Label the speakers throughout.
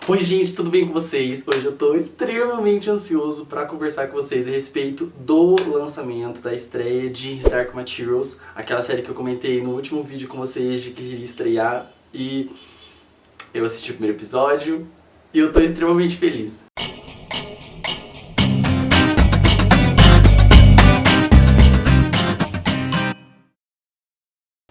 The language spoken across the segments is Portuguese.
Speaker 1: Oi gente, tudo bem com vocês? Hoje eu tô extremamente ansioso pra conversar com vocês a respeito do lançamento, da estreia de His Dark Materials, aquela série que eu comentei no último vídeo com vocês de que iria estrear, e eu assisti o primeiro episódio e eu tô extremamente feliz.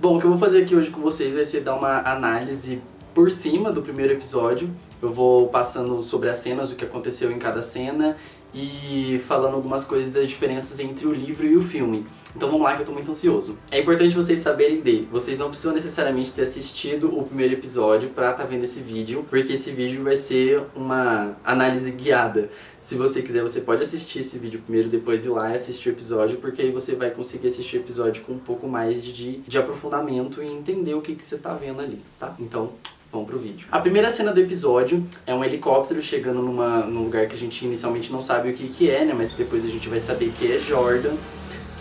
Speaker 1: Bom, o que eu vou fazer aqui hoje com vocês vai ser dar uma análise por cima do primeiro episódio. Eu vou passando sobre as cenas, o que aconteceu em cada cena e falando algumas coisas das diferenças entre o livro e o filme. Então vamos lá que eu tô muito ansioso. É importante vocês saberem vocês não precisam necessariamente ter assistido o primeiro episódio pra estar vendo esse vídeo, porque esse vídeo vai ser uma análise guiada. Se você quiser, você pode assistir esse vídeo primeiro, depois ir lá e assistir o episódio, porque aí você vai conseguir assistir o episódio com um pouco mais de aprofundamento e entender o que você tá vendo ali, tá? Então, vamos pro vídeo. A primeira cena do episódio é um helicóptero chegando num lugar que a gente inicialmente não sabe o que é, né? Mas depois a gente vai saber que é Jordan,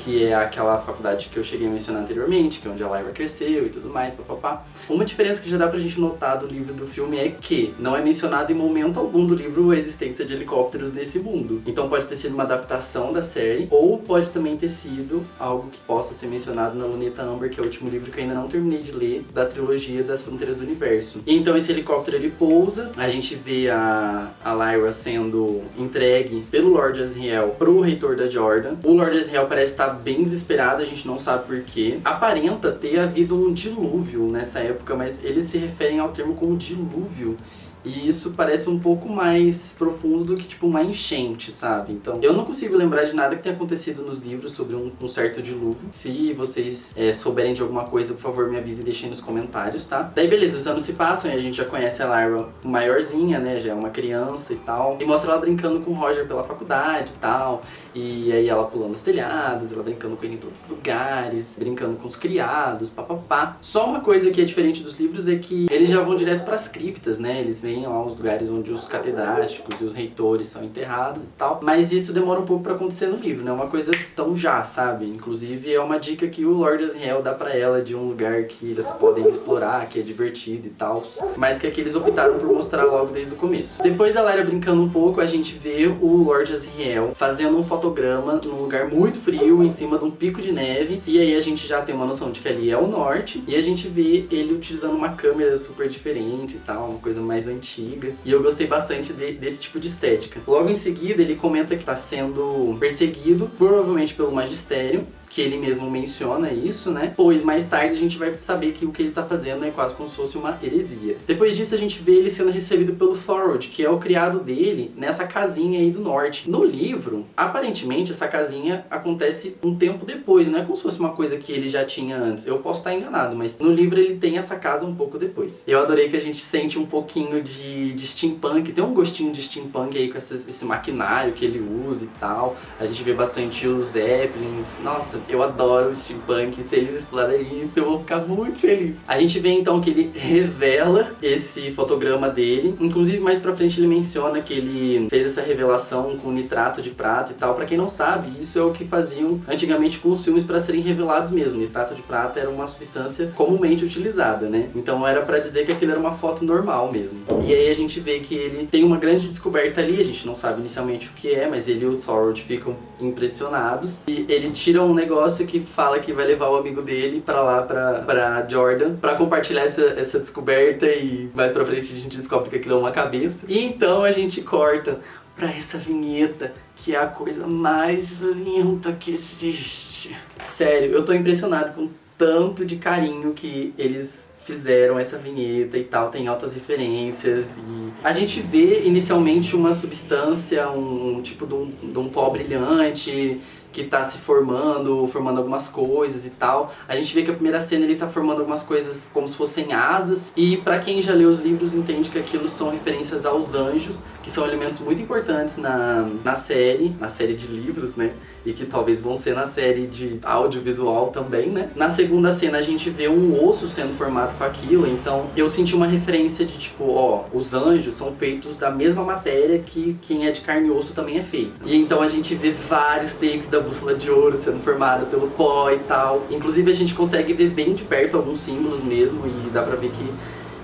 Speaker 1: que é aquela faculdade que eu cheguei a mencionar anteriormente, que é onde a Lyra cresceu e tudo mais, papapá. Uma diferença que já dá pra gente notar do livro e do filme é que não é mencionado em momento algum do livro a existência de helicópteros nesse mundo. Então pode ter sido uma adaptação da série, ou pode também ter sido algo que possa ser mencionado na Luneta Amber, que é o último livro que eu ainda não terminei de ler, da trilogia das Fronteiras do Universo. E então esse helicóptero ele pousa, a gente vê a Lyra sendo entregue pelo Lord Asriel pro reitor da Jordan. O Lord Asriel parece estar bem desesperado, a gente não sabe porquê. Aparenta ter havido um dilúvio nessa época, mas eles se referem ao termo como dilúvio. E isso parece um pouco mais profundo do que tipo uma enchente, sabe? Então, eu não consigo lembrar de nada que tenha acontecido nos livros sobre um certo dilúvio. Se vocês souberem de alguma coisa, por favor, me avisem e deixem nos comentários, tá? Daí, beleza, os anos se passam e a gente já conhece a Lyra maiorzinha, né? Já é uma criança e tal. E mostra ela brincando com o Roger pela faculdade e tal. E aí ela pulando os telhados, ela brincando com ele em todos os lugares, brincando com os criados, papapá. Só uma coisa que é diferente dos livros é que eles já vão direto pras criptas, né? Eles vêm lá os lugares onde os catedráticos e os reitores são enterrados e tal. Mas isso demora um pouco pra acontecer no livro, não é uma coisa tão já, sabe? Inclusive é uma dica que o Lord Asriel dá pra ela de um lugar que eles podem explorar, que é divertido e tal. Mas que aqui eles optaram por mostrar logo desde o começo. Depois da Lyra brincando um pouco, a gente vê o Lord Asriel fazendo um fotograma num lugar muito frio, em cima de um pico de neve. E aí a gente já tem uma noção de que ali é o norte. E a gente vê ele utilizando uma câmera super diferente e tal, uma coisa mais antiga. E eu gostei bastante desse tipo de estética. Logo em seguida, ele comenta que está sendo perseguido, provavelmente pelo magistério, que ele mesmo menciona isso, né? Pois mais tarde a gente vai saber que o que ele tá fazendo é quase como se fosse uma heresia. Depois disso a gente vê ele sendo recebido pelo Thorold, que é o criado dele, nessa casinha aí do norte. No livro, aparentemente essa casinha acontece um tempo depois, não é como se fosse uma coisa que ele já tinha antes. Eu posso estar enganado, mas no livro ele tem essa casa um pouco depois. Eu adorei que a gente sente um pouquinho de steampunk, tem um gostinho de steampunk aí com esse maquinário que ele usa e tal. A gente vê bastante os Zeppelins, nossa, eu adoro o steampunk, se eles explorarem isso eu vou ficar muito feliz. A gente vê então que ele revela esse fotograma dele, inclusive mais pra frente ele menciona que ele fez essa revelação com nitrato de prata e tal. Pra quem não sabe, isso é o que faziam antigamente com os filmes pra serem revelados mesmo. Nitrato de prata era uma substância comumente utilizada, né? Então era pra dizer que aquilo era uma foto normal mesmo. E aí a gente vê que ele tem uma grande descoberta ali, a gente não sabe inicialmente o que é, mas ele e o Thorold ficam impressionados. E ele tira um negócio que fala que vai levar o amigo dele pra lá, pra Jordan, pra compartilhar essa descoberta, e mais pra frente a gente descobre que aquilo é uma cabeça. E então a gente corta pra essa vinheta, que é a coisa mais linda que existe. Sério, eu tô impressionado com o tanto de carinho que eles fizeram essa vinheta e tal, tem altas referências. E a gente vê inicialmente uma substância, um tipo de um pó brilhante que tá se formando algumas coisas e tal. A gente vê que a primeira cena ele tá formando algumas coisas como se fossem asas, e pra quem já leu os livros entende que aquilo são referências aos anjos, que são elementos muito importantes na série de livros, né? E que talvez vão ser na série de audiovisual também, né? Na segunda cena a gente vê um osso sendo formado com aquilo, então eu senti uma referência de tipo, ó, os anjos são feitos da mesma matéria que quem é de carne e osso também é feito. E então a gente vê vários takes da bússola de ouro sendo formada pelo pó e tal. Inclusive a gente consegue ver bem de perto alguns símbolos mesmo, e dá pra ver que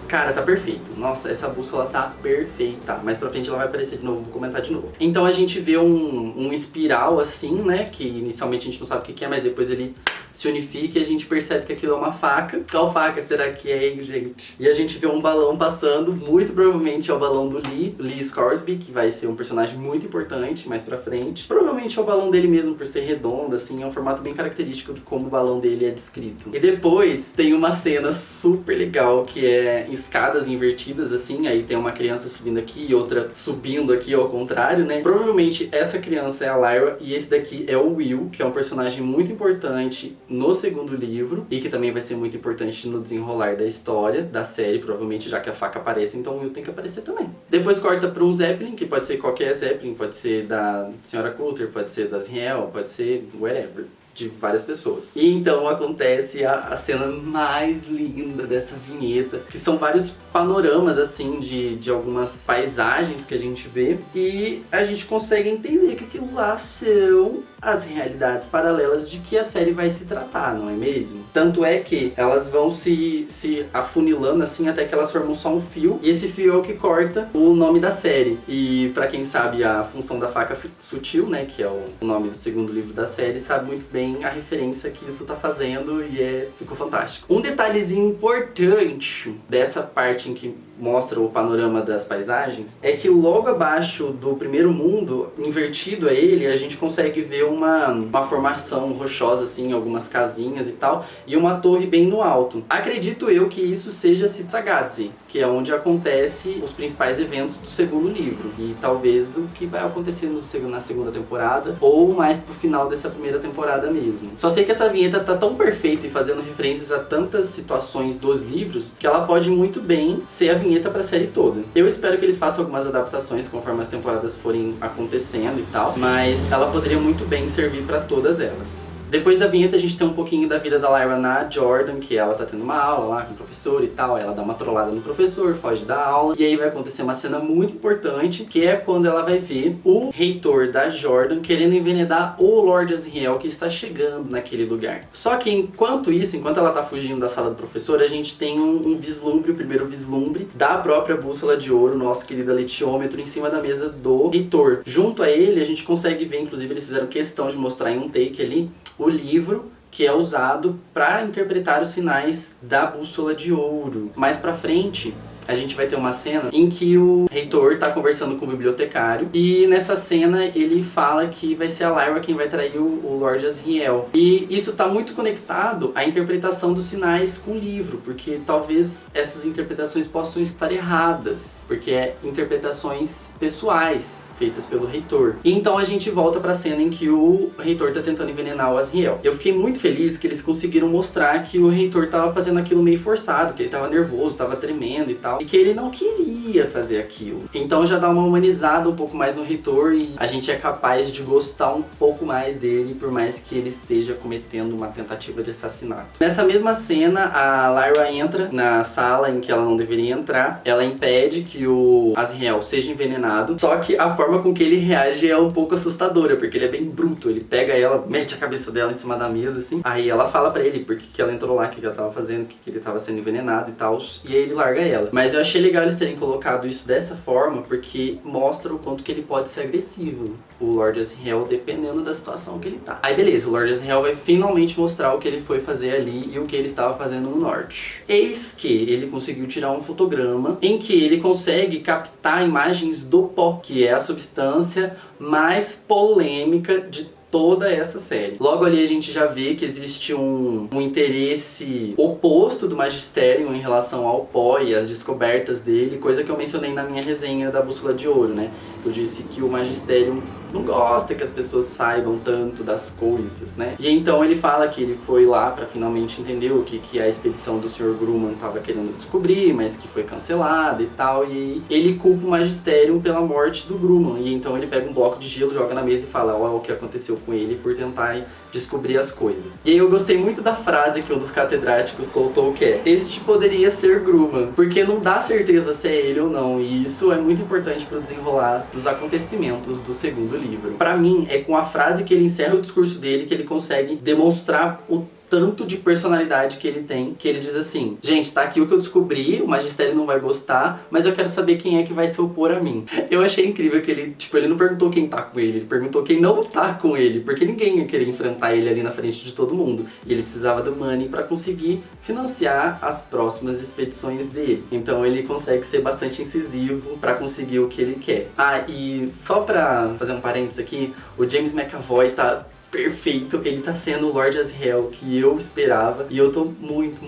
Speaker 1: Cara, tá perfeito. Nossa, essa bússola tá perfeita. Mais pra frente ela vai aparecer de novo, vou comentar de novo. Então a gente vê um espiral assim, né? Que inicialmente a gente não sabe o que é, mas depois ele se unifica e a gente percebe que aquilo é uma faca. Qual faca será que é, hein, gente? E a gente vê um balão passando, muito provavelmente é o balão do Lee Scoresby, que vai ser um personagem muito importante mais pra frente. Provavelmente é o balão dele mesmo, por ser redondo, assim, é um formato bem característico de como o balão dele é descrito. E depois tem uma cena super legal, que é escadas invertidas, assim, aí tem uma criança subindo aqui e outra subindo aqui ao contrário, né? Provavelmente essa criança é a Lyra e esse daqui é o Will, que é um personagem muito importante no segundo livro e que também vai ser muito importante no desenrolar da história, da série, provavelmente, já que a faca aparece, então o Will tem que aparecer também. Depois corta para um Zeppelin, que pode ser qualquer Zeppelin, pode ser da Senhora Coulter, pode ser das Riel, pode ser whatever, de várias pessoas. E então acontece a cena mais linda dessa vinheta, que são vários panoramas, assim, de algumas paisagens que a gente vê, e a gente consegue entender que aquilo lá são as realidades paralelas de que a série vai se tratar, não é mesmo? Tanto é que elas vão se afunilando assim até que elas formam só um fio, e esse fio é o que corta o nome da série. E pra quem sabe a função da faca sutil, né, que é o nome do segundo livro da série, sabe muito bem a referência que isso tá fazendo e ficou fantástico. Um detalhezinho importante dessa parte em que mostra o panorama das paisagens é que logo abaixo do primeiro mundo, invertido a ele, a gente consegue ver uma formação rochosa, assim, algumas casinhas e tal, e uma torre bem no alto. Acredito eu que isso seja Cittàgazze, que é onde acontece os principais eventos do segundo livro, e talvez o que vai acontecer na segunda temporada, ou mais pro final dessa primeira temporada mesmo. Só sei que essa vinheta tá tão perfeita e fazendo referências a tantas situações dos livros, que ela pode muito bem ser a vinheta pra série toda. Eu espero que eles façam algumas adaptações conforme as temporadas forem acontecendo e tal, mas ela poderia muito bem servir pra todas elas. Depois da vinheta a gente tem um pouquinho da vida da Lyra na Jordan, que ela tá tendo uma aula lá com o professor e tal, aí ela dá uma trollada no professor, foge da aula, e aí vai acontecer uma cena muito importante, que é quando ela vai ver o reitor da Jordan querendo envenenar o Lord Asriel, que está chegando naquele lugar. Só que enquanto ela tá fugindo da sala do professor, a gente tem um vislumbre, o primeiro vislumbre da própria bússola de ouro, nosso querido letiômetro, em cima da mesa do reitor. Junto a ele, a gente consegue ver, inclusive eles fizeram questão de mostrar em um take ali, o livro que é usado para interpretar os sinais da bússola de ouro. Mais pra frente, a gente vai ter uma cena em que o reitor tá conversando com o bibliotecário, e nessa cena ele fala que vai ser a Lyra quem vai trair o Lord Asriel. E isso tá muito conectado à interpretação dos sinais com o livro, porque talvez essas interpretações possam estar erradas, porque é interpretações pessoais feitas pelo reitor. E então a gente volta pra cena em que o reitor tá tentando envenenar o Asriel. Eu fiquei muito feliz que eles conseguiram mostrar que o reitor tava fazendo aquilo meio forçado, que ele tava nervoso, tava tremendo e tal, e que ele não queria fazer aquilo. Então já dá uma humanizada um pouco mais no reitor e a gente é capaz de gostar um pouco mais dele, por mais que ele esteja cometendo uma tentativa de assassinato. Nessa mesma cena, a Lyra entra na sala em que ela não deveria entrar, ela impede que o Asriel seja envenenado, só que a forma com que ele reage é um pouco assustadora, porque ele é bem bruto, ele pega ela, mete a cabeça dela em cima da mesa, assim, aí ela fala pra ele porque que ela entrou lá, o que ela tava fazendo, que ele tava sendo envenenado e tal, e aí ele larga ela. Mas eu achei legal eles terem colocado isso dessa forma, porque mostra o quanto que ele pode ser agressivo, o Lord Asriel, dependendo da situação que ele tá. Aí beleza, o Lord Asriel vai finalmente mostrar o que ele foi fazer ali e o que ele estava fazendo no norte. Eis que ele conseguiu tirar um fotograma em que ele consegue captar imagens do pó, que é a substância mais polêmica de toda essa série. Logo ali a gente já vê que existe um interesse oposto do Magisterium em relação ao pó e as descobertas dele, coisa que eu mencionei na minha resenha da Bússola de Ouro, né? Eu disse que o Magisterium não gosta que as pessoas saibam tanto das coisas, né? E então ele fala que ele foi lá pra finalmente entender o que a expedição do Sr. Grumman tava querendo descobrir, mas que foi cancelada e tal, e ele culpa o Magisterium pela morte do Grumman, e então ele pega um bloco de gelo, joga na mesa e fala, ó, o que aconteceu com ele por tentar descobrir as coisas. E aí eu gostei muito da frase que um dos catedráticos soltou, que é, este poderia ser Grumman, porque não dá certeza se é ele ou não, e isso é muito importante pro desenrolar dos acontecimentos do segundo livro. Pra mim, é com a frase que ele encerra o discurso dele que ele consegue demonstrar o tanto de personalidade que ele tem, que ele diz assim: gente, tá aqui o que eu descobri, o magistério não vai gostar, mas eu quero saber quem é que vai se opor a mim. Eu achei incrível que ele, tipo, ele não perguntou quem tá com ele perguntou quem não tá com ele, porque ninguém ia querer enfrentar ele ali na frente de todo mundo. E ele precisava do money pra conseguir financiar as próximas expedições dele. Então ele consegue ser bastante incisivo pra conseguir o que ele quer. Ah, e só pra fazer um parênteses aqui, o James McAvoy tá perfeito, ele tá sendo o Lord Asriel que eu esperava e eu tô muito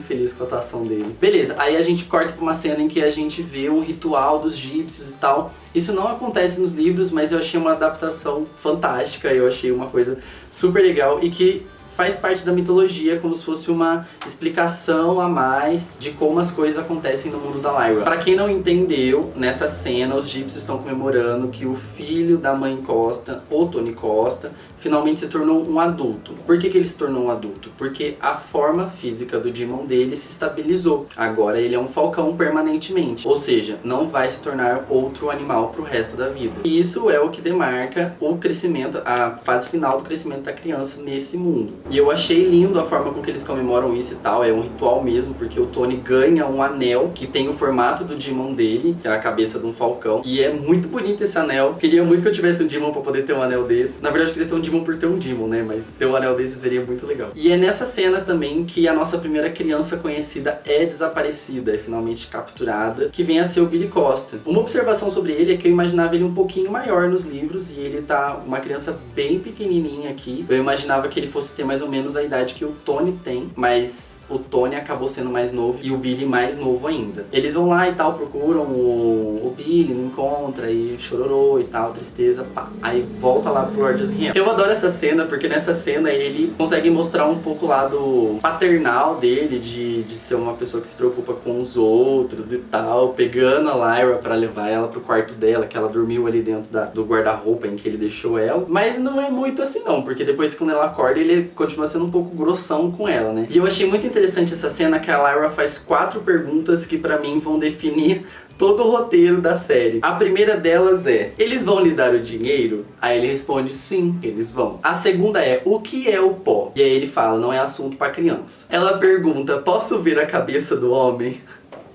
Speaker 1: feliz com a atuação dele. Beleza, aí a gente corta pra uma cena em que a gente vê um ritual dos egípcios e tal. Isso não acontece nos livros, mas eu achei uma adaptação fantástica, eu achei uma coisa super legal e que faz parte da mitologia, como se fosse uma explicação a mais de como as coisas acontecem no mundo da Lyra. Pra quem não entendeu, nessa cena os egípcios estão comemorando que o filho da mãe Costa, o Tony Costa, finalmente se tornou um adulto. Por que ele se tornou um adulto? Porque a forma física do Demon dele se estabilizou. Agora ele é um falcão permanentemente. Ou seja, não vai se tornar outro animal pro resto da vida. E isso é o que demarca o crescimento, a fase final do crescimento da criança nesse mundo. E eu achei lindo a forma com que eles comemoram isso e tal. É um ritual mesmo, porque o Tony ganha um anel que tem o formato do Demon dele, que é a cabeça de um falcão. E é muito bonito esse anel. Queria muito que eu tivesse um Demon pra poder ter um anel desse. Na verdade, eu queria ter um Demon por ter um Demon, né? Mas ter um anel desse seria muito legal. E é nessa cena também que a nossa primeira criança conhecida é desaparecida, é finalmente capturada, que vem a ser o Billy Costa. Uma observação sobre ele é que eu imaginava ele um pouquinho maior nos livros e ele tá uma criança bem pequenininha aqui. Eu imaginava que ele fosse ter mais ou menos a idade que o Tony tem, mas o Tony acabou sendo mais novo e o Billy mais novo ainda. Eles vão lá e tal, procuram o Billy, não encontra, e chororô e tal, tristeza, pá. Aí volta lá pro Lord Asriel. Eu adoro essa cena, porque nessa cena ele consegue mostrar um pouco o lado paternal dele, de ser uma pessoa que se preocupa com os outros e tal, pegando a Lyra pra levar ela pro quarto dela, que ela dormiu ali dentro do guarda-roupa em que ele deixou ela. Mas não é muito assim não, porque depois quando ela acorda ele continua sendo um pouco grossão com ela, né? E eu achei muito interessante essa cena que a Lyra faz 4 perguntas que pra mim vão definir todo o roteiro da série. A primeira delas é: eles vão lhe dar o dinheiro? Aí ele responde: sim, eles vão. A segunda é: o que é o pó? E aí ele fala: não é assunto pra criança. Ela pergunta: posso ver a cabeça do homem?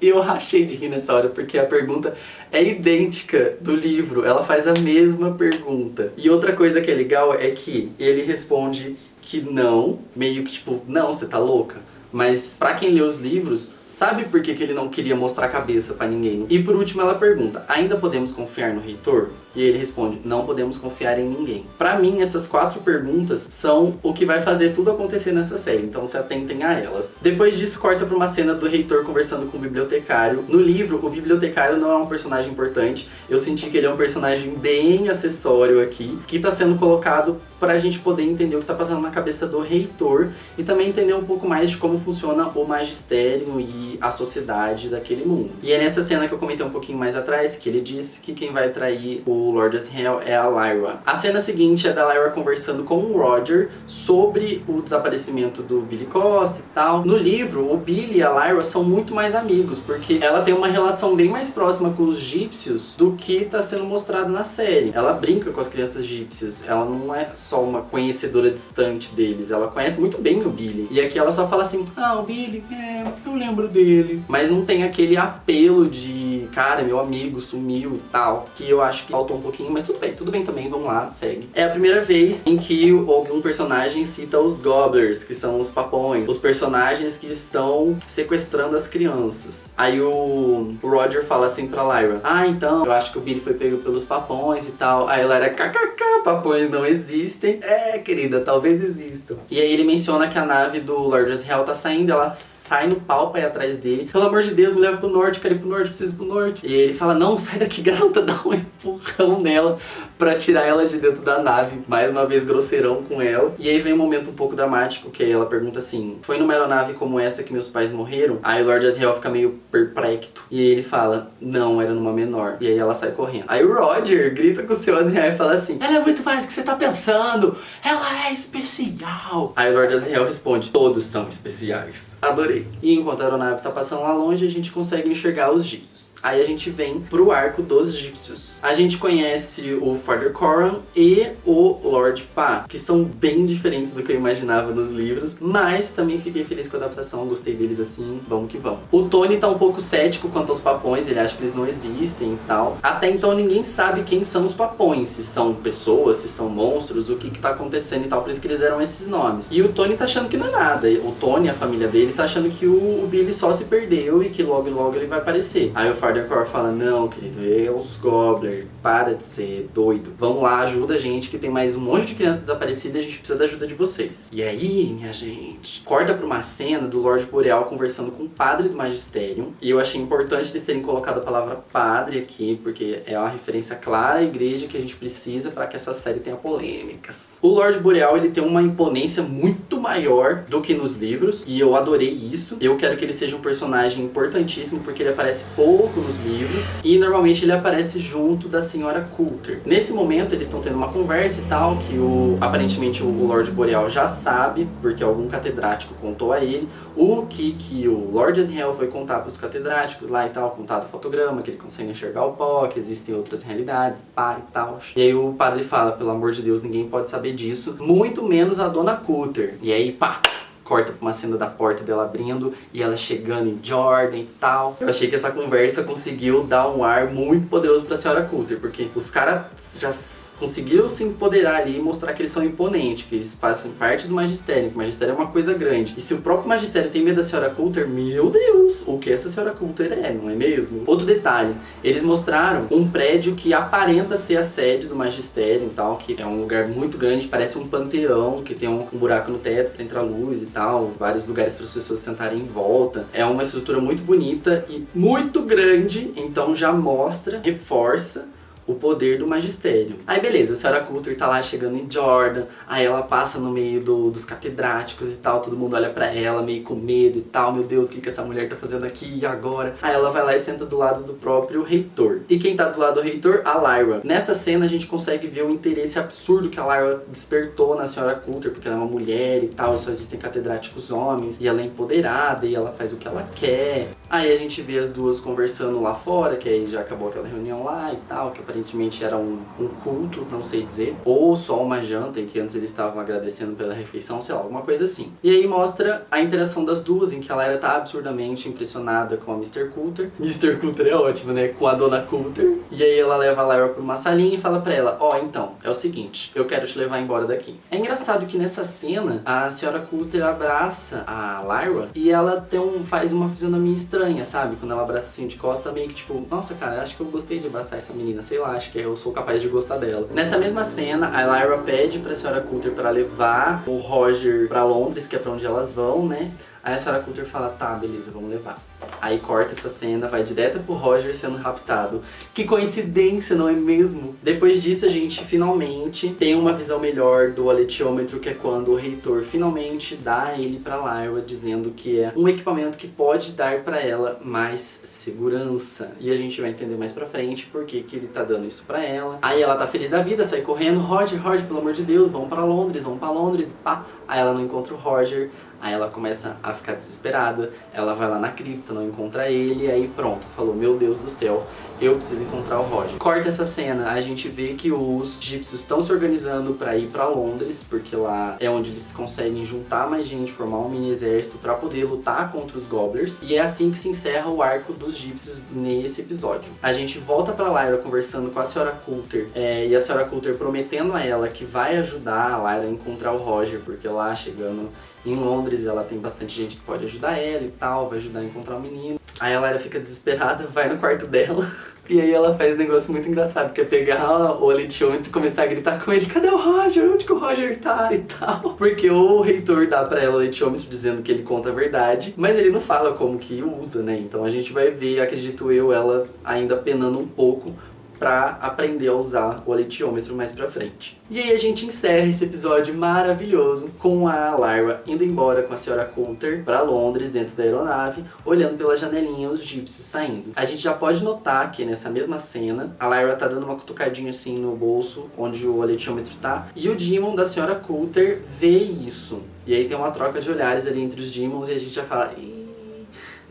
Speaker 1: E eu rachei de rir nessa hora, porque a pergunta é idêntica do livro. Ela faz a mesma pergunta. E outra coisa que é legal é que ele responde que não, meio que tipo, não, você tá louca? Mas pra quem lê os livros, sabe por que ele não queria mostrar a cabeça pra ninguém? E por último ela pergunta: ainda podemos confiar no reitor? E ele responde: não podemos confiar em ninguém. Pra mim, essas 4 perguntas são o que vai fazer tudo acontecer nessa série, então se atentem a elas. Depois disso, corta pra uma cena do reitor conversando com o bibliotecário. No livro, o bibliotecário não é um personagem importante. Eu senti que ele é um personagem bem acessório aqui, que tá sendo colocado pra gente poder entender o que tá passando na cabeça do reitor e também entender um pouco mais de como funciona o magistério e a sociedade daquele mundo. E é nessa cena que eu comentei um pouquinho mais atrás que ele disse que quem vai trair o Lord Asriel é a Lyra. A cena seguinte é da Lyra conversando com o Roger sobre o desaparecimento do Billy Costa e tal. No livro, o Billy e a Lyra são muito mais amigos, porque ela tem uma relação bem mais próxima com os egípcios do que tá sendo mostrado na série. Ela brinca com as crianças egípcias, ela não é só uma conhecedora distante deles, ela conhece muito bem o Billy. E aqui ela só fala assim: ah, o Billy, eu lembro dele. Mas não tem aquele apelo de, cara, meu amigo sumiu e tal, que eu acho que faltou um pouquinho, mas tudo bem também, vamos lá, segue. É a primeira vez em que algum personagem cita os Gobblers, que são os papões, os personagens que estão sequestrando as crianças. Aí o Roger fala assim pra Lyra: ah, então, eu acho que o Billy foi pego pelos papões e tal. Aí ela era: kkk, papões não existem. É, querida, talvez existam. E aí ele menciona que a nave do Lord Asriel tá saindo, ela sai no pau pra ir atrás dele. Pelo amor de Deus, me leva pro norte, quero ir pro norte, preciso ir pro norte. E ele fala: não, sai daqui, garota, dá um empurrão nela pra tirar ela de dentro da nave. Mais uma vez grosseirão com ela. E aí vem um momento um pouco dramático, que ela pergunta assim: foi numa aeronave como essa que meus pais morreram? Aí o Lord Asriel fica meio perplexo. E ele fala: não, era numa menor. E aí ela sai correndo. Aí o Roger grita com o seu Asriel e fala assim: ela é muito mais do que você tá pensando, ela é especial. Aí o Lord Asriel responde: todos são especiais. Adorei. E enquanto a aeronave tá passando lá longe, a gente consegue enxergar os egípcios. Aí a gente vem pro arco dos egípcios. A gente conhece o Father Corran e o Lord Fa, que são bem diferentes do que eu imaginava nos livros, mas também fiquei feliz com a adaptação, gostei deles assim, vamos que vamos. O Tony tá um pouco cético quanto aos papões, ele acha que eles não existem e tal. Até então ninguém sabe quem são os papões, se são pessoas, se são monstros, o que tá acontecendo e tal, por isso que eles deram esses nomes. E o Tony tá achando que não é nada, o Tony, a família dele, tá achando que o Billy só se perdeu e que logo ele vai aparecer. Aí o Father Corran fala, não, querido, é os Gobbler, para de ser doido. Vamos lá, ajuda a gente, que tem mais um monte de crianças desaparecidas e a gente precisa da ajuda de vocês. E aí, minha gente, corta pra uma cena do Lorde Boreal conversando com o padre do Magistério. E eu achei importante eles terem colocado a palavra padre aqui, porque é uma referência clara à igreja que a gente precisa para que essa série tenha polêmicas. O Lorde Boreal, ele tem uma imponência muito maior do que nos livros, e eu adorei isso. Eu quero que ele seja um personagem importantíssimo, porque ele aparece pouco nos livros, e normalmente ele aparece junto da Senhora Coulter. Nesse momento, eles estão tendo uma conversa e tal, que aparentemente o Lorde Boreal já sabe, porque algum catedrático contou a ele, o que o Lord Asriel foi contar para os catedráticos lá e tal, contar do fotograma, que ele consegue enxergar o pó, que existem outras realidades, pá e tal. E aí o padre fala, pelo amor de Deus, ninguém pode saber disso, muito menos a Dona Coulter. E aí, pá, corta pra uma cena da porta dela abrindo e ela chegando em Jordan e tal. Eu achei que essa conversa conseguiu dar um ar muito poderoso pra Senhora Coulter, porque os caras já conseguiram se empoderar ali e mostrar que eles são imponentes, que eles fazem parte do magistério, que o magistério é uma coisa grande. E se o próprio magistério tem medo da Senhora Coulter, meu Deus, o que essa Senhora Coulter é, não é mesmo? Outro detalhe, eles mostraram um prédio que aparenta ser a sede do magistério e tal, que é um lugar muito grande, parece um panteão, que tem um buraco no teto pra entrar luz e tal, vários lugares para as pessoas sentarem em volta. É uma estrutura muito bonita e muito grande, então já mostra, reforça o poder do magistério. Aí beleza, a Senhora Coulter tá lá chegando em Jordan, aí ela passa no meio dos catedráticos e tal, todo mundo olha pra ela meio com medo e tal, meu Deus, o que essa mulher tá fazendo aqui e agora? Aí ela vai lá e senta do lado do próprio reitor. E quem tá do lado do reitor? A Lyra. Nessa cena a gente consegue ver o interesse absurdo que a Lyra despertou na Senhora Coulter, porque ela é uma mulher e tal, só existem catedráticos homens, e ela é empoderada e ela faz o que ela quer. Aí a gente vê as duas conversando lá fora, que aí já acabou aquela reunião lá e tal, que aparentemente era um culto, não sei dizer, ou só uma janta, em que antes eles estavam agradecendo pela refeição, sei lá, alguma coisa assim. E aí mostra a interação das duas, em que a Lyra tá absurdamente impressionada com a Mr. Coulter. Mr. Coulter é ótimo, né? Com a Dona Coulter. E aí ela leva a Lyra pra uma salinha e fala pra ela, ó, então, é o seguinte, eu quero te levar embora daqui. É engraçado que nessa cena, a Senhora Coulter abraça a Lyra e ela faz uma fisionomia estranha, sabe? Quando ela abraça assim de costa, meio que tipo, nossa, cara, acho que eu gostei de abraçar essa menina, sei lá, acho que eu sou capaz de gostar dela. Nessa mesma cena, a Lyra pede pra Senhora Coulter pra levar o Roger pra Londres, que é pra onde elas vão, né? Aí a Senhora Coulter fala, tá, beleza, vamos levar. Aí corta essa cena, vai direto pro Roger sendo raptado. Que coincidência, não é mesmo? Depois disso, a gente finalmente tem uma visão melhor do aletiômetro, que é quando o reitor finalmente dá ele pra Lyra, dizendo que é um equipamento que pode dar pra ela mais segurança. E a gente vai entender mais pra frente por que ele tá dando isso pra ela. Aí ela tá feliz da vida, sai correndo, Roger, pelo amor de Deus, vamos pra Londres, e pá. Aí ela não encontra o Roger. Aí ela começa a ficar desesperada, ela vai lá na cripta, não encontra ele, e aí pronto, falou, meu Deus do céu, eu preciso encontrar o Roger. Corta essa cena, a gente vê que os egípcios estão se organizando pra ir pra Londres, porque lá é onde eles conseguem juntar mais gente, formar um mini exército pra poder lutar contra os Gobblers, e é assim que se encerra o arco dos egípcios nesse episódio. A gente volta pra Lyra conversando com a Senhora Coulter, e a Senhora Coulter prometendo a ela que vai ajudar a Lyra a encontrar o Roger, porque lá chegando em Londres ela tem bastante gente que pode ajudar ela e tal, vai ajudar a encontrar o menino. Aí a Lyra fica desesperada, vai no quarto dela e aí ela faz um negócio muito engraçado, que é pegar o aletiômetro e começar a gritar com ele, cadê o Roger? Onde que o Roger tá? E tal. Porque o reitor dá pra ela o aletiômetro dizendo que ele conta a verdade, mas ele não fala como que usa, né? Então a gente vai ver, acredito eu, ela ainda penando um pouco pra aprender a usar o aletiômetro mais pra frente. E aí a gente encerra esse episódio maravilhoso com a Lyra indo embora com a Senhora Coulter pra Londres, dentro da aeronave, olhando pela janelinha os egípcios saindo. A gente já pode notar que nessa mesma cena, a Lyra tá dando uma cutucadinha assim no bolso, onde o aletiômetro tá, e o Demon da Senhora Coulter vê isso. E aí tem uma troca de olhares ali entre os Demons e a gente já fala...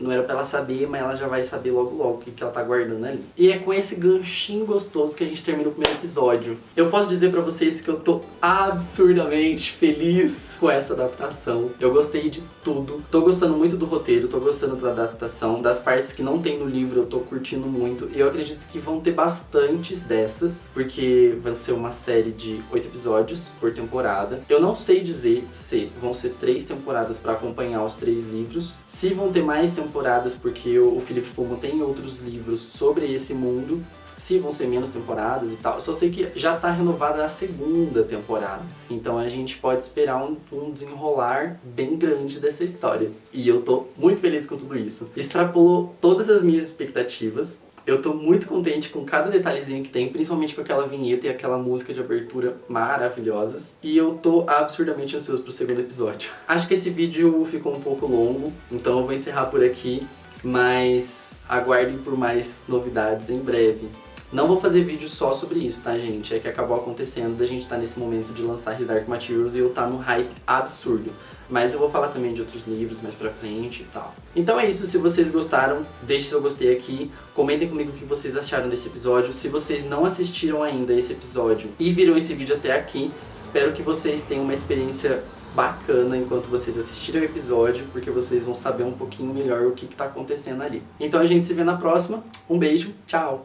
Speaker 1: não era pra ela saber, mas ela já vai saber logo logo o que ela tá guardando ali. E é com esse ganchinho gostoso que a gente termina o primeiro episódio. Eu posso dizer pra vocês que eu tô absurdamente feliz com essa adaptação. Eu gostei de tudo. Tô gostando muito do roteiro, tô gostando da adaptação. Das partes que não tem no livro, eu tô curtindo muito. E eu acredito que vão ter bastantes dessas, porque vai ser uma série de 8 episódios por temporada. Eu não sei dizer se vão ser 3 temporadas pra acompanhar os 3 livros, se vão ter mais temporadas porque o Philip Pullman tem outros livros sobre esse mundo, se vão ser menos temporadas e tal. Eu só sei que já tá renovada a segunda temporada. Então a gente pode esperar um desenrolar bem grande dessa história. E eu tô muito feliz com tudo isso. Extrapolou todas as minhas expectativas. Eu tô muito contente com cada detalhezinho que tem, principalmente com aquela vinheta e aquela música de abertura maravilhosas. E eu tô absurdamente ansioso pro segundo episódio. Acho que esse vídeo ficou um pouco longo, então eu vou encerrar por aqui, mas aguardem por mais novidades em breve. Não vou fazer vídeo só sobre isso, tá, gente? É que acabou acontecendo da gente tá nesse momento de lançar His Dark Materials e eu tá no hype absurdo. Mas eu vou falar também de outros livros mais pra frente e tal. Então é isso, se vocês gostaram, deixe seu gostei aqui. Comentem comigo o que vocês acharam desse episódio. Se vocês não assistiram ainda esse episódio e viram esse vídeo até aqui, espero que vocês tenham uma experiência bacana enquanto vocês assistirem o episódio, porque vocês vão saber um pouquinho melhor o que tá acontecendo ali. Então a gente se vê na próxima. Um beijo, tchau!